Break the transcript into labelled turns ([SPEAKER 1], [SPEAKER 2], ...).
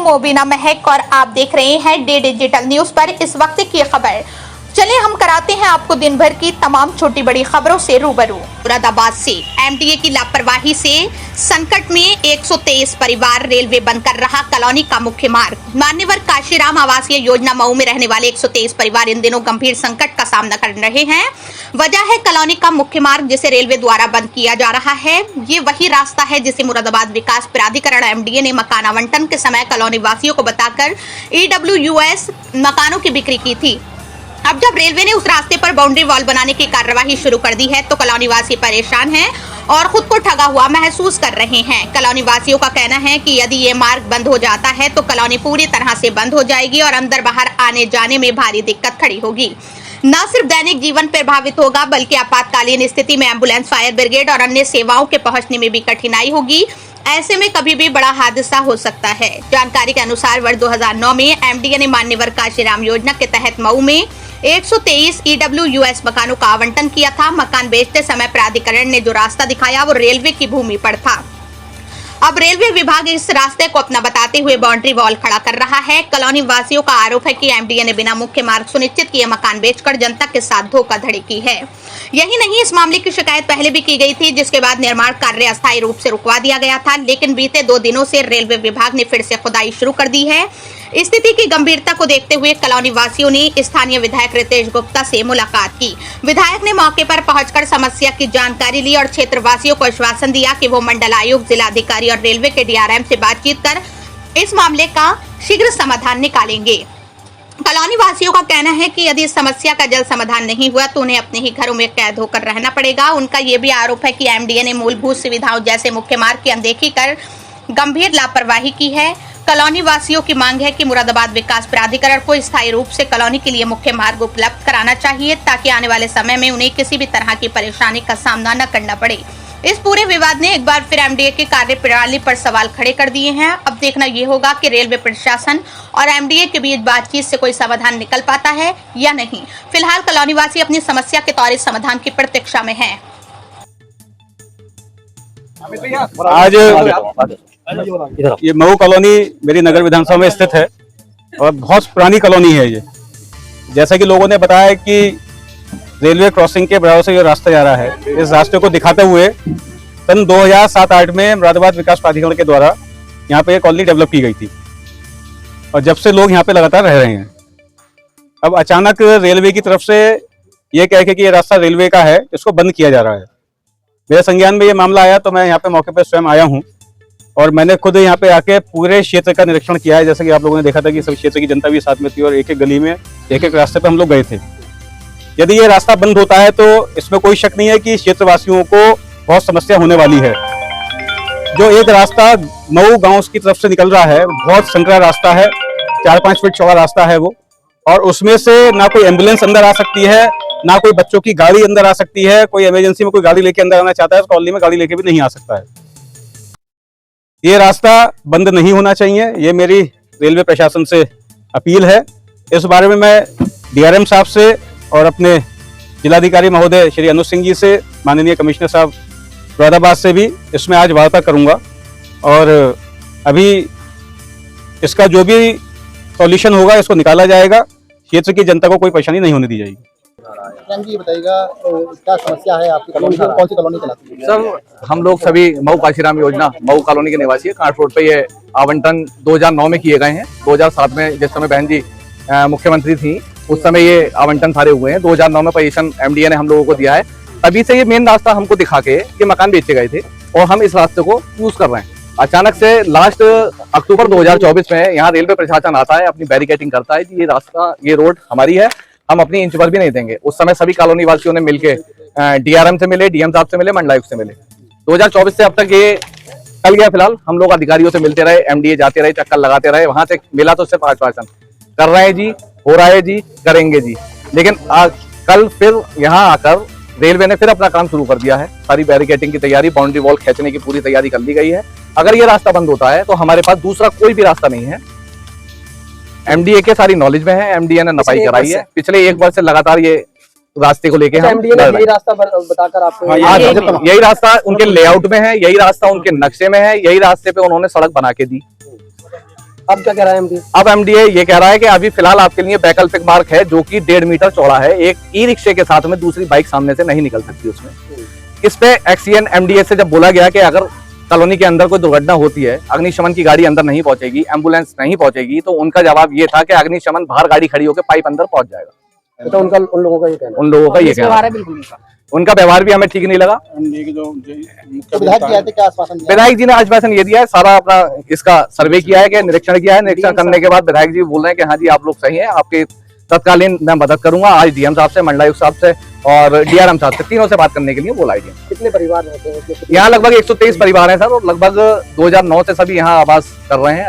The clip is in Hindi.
[SPEAKER 1] मोबिना महक और आप देख रहे हैं डे डिजिटल न्यूज पर इस वक्त की खबर। चलिए हम कराते हैं आपको दिन भर की तमाम छोटी बड़ी खबरों से रूबरू। मुरादाबाद से एमडीए की लापरवाही से संकट में 123 परिवार, रेलवे बंद कर रहा कॉलोनी का मुख्य मार्ग। मान्यवर काशीराम आवासीय योजना मऊ में रहने वाले 123 परिवार इन दिनों गंभीर संकट का सामना कर रहे हैं। वजह है कॉलोनी का मुख्य मार्ग जिसे रेलवे द्वारा बंद किया जा रहा है। ये वही रास्ता है जिसे मुरादाबाद विकास प्राधिकरण एमडीए ने मकान आवंटन के समय कॉलोनी वासियों को बताकर EWS मकानों की बिक्री की थी। अब जब रेलवे ने उस रास्ते पर बाउंड्री वॉल बनाने की कार्यवाही शुरू कर दी है तो कॉलोनी वासी परेशान हैं और खुद को ठगा हुआ महसूस कर रहे हैं। कॉलोनी वासियों का कहना है कि यदि ये मार्ग बंद हो जाता है तो कॉलोनी पूरी तरह से बंद हो जाएगी और अंदर बाहर आने जाने में भारी दिक्कत खड़ी होगी। न सिर्फ दैनिक जीवन प्रभावित होगा बल्कि आपातकालीन स्थिति में एम्बुलेंस, फायर ब्रिगेड और अन्य सेवाओं के पहुंचने में भी कठिनाई होगी। ऐसे में कभी भी बड़ा हादसा हो सकता है। जानकारी के अनुसार वर्ष 2009 में एमडीए ने मान्यवर काशीराम योजना के तहत मऊ में 123 EWS मकानों का आवंटन किया था। मकान बेचते समय प्राधिकरण ने जो रास्ता दिखाया वो रेलवे की भूमि पर था। अब रेलवे विभाग इस रास्ते को अपना बताते हुए बाउंड्री वॉल खड़ा कर रहा है। कॉलोनी वासियों का आरोप है कि एमडीए ने बिना मुख्य मार्ग सुनिश्चित किए मकान बेचकर जनता के साथ धोखाधड़ी की है। यही नहीं, इस मामले की शिकायत पहले भी की गई थी, जिसके बाद निर्माण कार्य अस्थायी रूप से रुकवा दिया गया था। लेकिन बीते 2 दिनों से रेलवे विभाग ने फिर से खुदाई शुरू कर दी है। स्थिति की गंभीरता को देखते हुए कॉलोनी वासियों ने स्थानीय विधायक रितेश गुप्ता से मुलाकात की। विधायक ने मौके पर पहुंचकर समस्या की जानकारी ली और क्षेत्रवासियों को आश्वासन दिया कि वो मंडल आयुक्त, जिलाधिकारी और रेलवे के DRM से बातचीत कर इस मामले का शीघ्र समाधान निकालेंगे। कॉलोनी वासियों का कहना है कि यदि इस समस्या का जल्द समाधान नहीं हुआ तो उन्हें अपने ही घरों में कैद होकर रहना पड़ेगा। उनका ये भी आरोप है कि एमडीए ने मूलभूत सुविधाओं जैसे मुख्य मार्ग की अनदेखी कर गंभीर लापरवाही की है। कॉलोनी वासियों की मांग है कि मुरादाबाद विकास प्राधिकरण को स्थायी रूप से कॉलोनी के लिए मुख्य मार्ग उपलब्ध कराना चाहिए ताकि आने वाले समय में उन्हें किसी भी तरह की परेशानी का सामना न करना पड़े। इस पूरे विवाद ने एक बार फिर एमडीए की कार्य प्रणाली पर सवाल खड़े कर दिए हैं। अब देखना ये होगा कि रेलवे प्रशासन और एमडीए के बीच बातचीत से कोई समाधान निकल पाता है या नहीं। फिलहाल कॉलोनी वासी अपनी समस्या के त्वरित समाधान की प्रतीक्षा में हैं।
[SPEAKER 2] आज ये मऊ कॉलोनी मेरी नगर विधानसभा में स्थित है और बहुत पुरानी कॉलोनी है ये। जैसा कि लोगों ने बताया कि रेलवे क्रॉसिंग के बराबर से ये रास्ता जा रहा है। इस रास्ते को दिखाते हुए सन 2007-8 में मुरादाबाद विकास प्राधिकरण के द्वारा यहाँ पे कॉलोनी डेवलप की गई थी और जब से लोग यहाँ पे लगातार रह रहे हैं। अब अचानक रेलवे की तरफ से ये कह के कि ये रास्ता रेलवे का है, इसको बंद किया जा रहा है। मेरे संज्ञान में ये मामला आया तो मैं यहाँ पे मौके पर स्वयं आया हूँ और मैंने खुद यहाँ पे आके पूरे क्षेत्र का निरीक्षण किया है। जैसे कि आप लोगों ने देखा था कि सब क्षेत्र की जनता भी साथ में थी और एक एक गली में एक एक रास्ते पे हम लोग गए थे। यदि ये रास्ता बंद होता है तो इसमें कोई शक नहीं है कि क्षेत्रवासियों को बहुत समस्या होने वाली है। जो एक रास्ता मऊ गांव की तरफ से निकल रहा है, बहुत संकरा रास्ता है, 4-5 फीट चौड़ा रास्ता है वो, और उसमें से ना कोई एम्बुलेंस अंदर आ सकती है, ना कोई बच्चों की गाड़ी अंदर आ सकती है। कोई इमरजेंसी में कोई गाड़ी लेके अंदर आना चाहता है तो कॉलोनी में गाड़ी लेके भी नहीं आ सकता है। ये रास्ता बंद नहीं होना चाहिए, ये मेरी रेलवे प्रशासन से अपील है। इस बारे में मैं DRM साहब से और अपने जिलाधिकारी महोदय श्री अनुज सिंह जी से, माननीय कमिश्नर साहब मुरादाबाद से भी इसमें आज वार्ता करूंगा और अभी इसका जो भी सॉल्यूशन होगा इसको निकाला जाएगा। क्षेत्र की जनता को कोई परेशानी नहीं होने दी जाएगी।
[SPEAKER 3] जी बताइएगा क्या समस्या है आपकी कॉलोनी में, कौन सी कॉलोनी चलाती है?
[SPEAKER 4] सर, हम लोग सभी मऊ काशीराम योजना मऊ कॉलोनी के निवासी है। कांट रोड पे ये आवंटन 2009 में किए गए हैं। 2007 में जिस समय बहन जी मुख्यमंत्री थी उस समय ये आवंटन सारे हुए हैं। 2009 में पोजीशन एमडीए ने हम लोगों को दिया है। तभी से ये मेन रास्ता हमको दिखा के ये मकान बेचे गए थे और हम इस रास्ते को यूज कर रहे हैं। अचानक से लास्ट अक्टूबर 2024 में यहाँ रेलवे प्रशासन आता है, अपनी बैरिकेटिंग करता है कि ये रास्ता, ये रोड हमारी है, हम अपनी इंच पर भी नहीं देंगे। उस समय सभी कॉलोनी वासियों ने मिलके DRM से मिले, DM साहब से मिले, मंडलायुक्त से मिले। 2024 से अब तक ये कल गया। फिलहाल हम लोग अधिकारियों से मिलते रहे, एमडीए जाते रहे, चक्कर लगाते रहे। वहां से मिला तो सिर्फ आश्वासन कर रहे हैं जी, हो रहा है जी, करेंगे जी। लेकिन कल फिर यहाँ आकर रेलवे ने फिर अपना काम शुरू कर दिया है। सारी बैरिकेटिंग की तैयारी, बाउंड्री वॉल खींचने की पूरी तैयारी कर ली गई है। अगर ये रास्ता बंद होता है तो हमारे पास दूसरा कोई भी रास्ता नहीं है। एमडीए के सारी नॉलेज में है, एमडीए ने नपाई कराई है। पिछले 1 वर्ष से लगातार ये रास्ते को लेके
[SPEAKER 3] एमडीए ने यही रास्ता बताकर आपको
[SPEAKER 4] यही रास्ता उनके लेआउट में है, यही रास्ता उनके नक्शे में है, यही रास्ते पे उन्होंने सड़क बना के दी।
[SPEAKER 5] अब क्या कह रहा है एमडी?
[SPEAKER 4] अब एमडीए ये कह रहा है कि अभी फिलहाल आपके लिए वैकल्पिक मार्ग है जो कि 1.5 मीटर चौड़ा है। एक ई रिक्शे के साथ में दूसरी बाइक सामने से नहीं निकल सकती उसमें। इस पे एक्सीएन एमडीए से जब बोला गया कि अगर कॉलोनी के अंदर कोई दुर्घटना होती है, अग्निशमन की गाड़ी अंदर नहीं पहुंचेगी, एम्बुलेंस नहीं पहुंचेगी, तो उनका जवाब ये था कि अग्निशमन बाहर गाड़ी खड़ी होकर पाइप अंदर पहुंच जाएगा।
[SPEAKER 5] तो उन लोगों का ये कहना है।
[SPEAKER 4] उन लोगों का ये कहना है।
[SPEAKER 5] बिल्कुल
[SPEAKER 4] उनका व्यवहार भी हमें ठीक नहीं लगा।
[SPEAKER 3] तो विधायक जी आए थे, क्या आश्वासन दिया?
[SPEAKER 4] विधायक जी ने आश्वासन ये दिया है, सारा अपना इसका सर्वे किया है, कि निरीक्षण किया है। निरीक्षण करने के बाद विधायक जी बोल रहे हैं कि हाँ जी आप लोग सही हैं, आपके तत्कालीन मैं मदद करूंगा। आज डीएम साहब से, मंडलायुक्त साहब से और डीआरएम साहब से, तीनों से बात करने के लिए बोला है।
[SPEAKER 5] कितने परिवार रहते हैं?
[SPEAKER 4] यहाँ लगभग 123 परिवार हैं सर, और लगभग 2009 से सभी यहाँ आवास कर रहे हैं।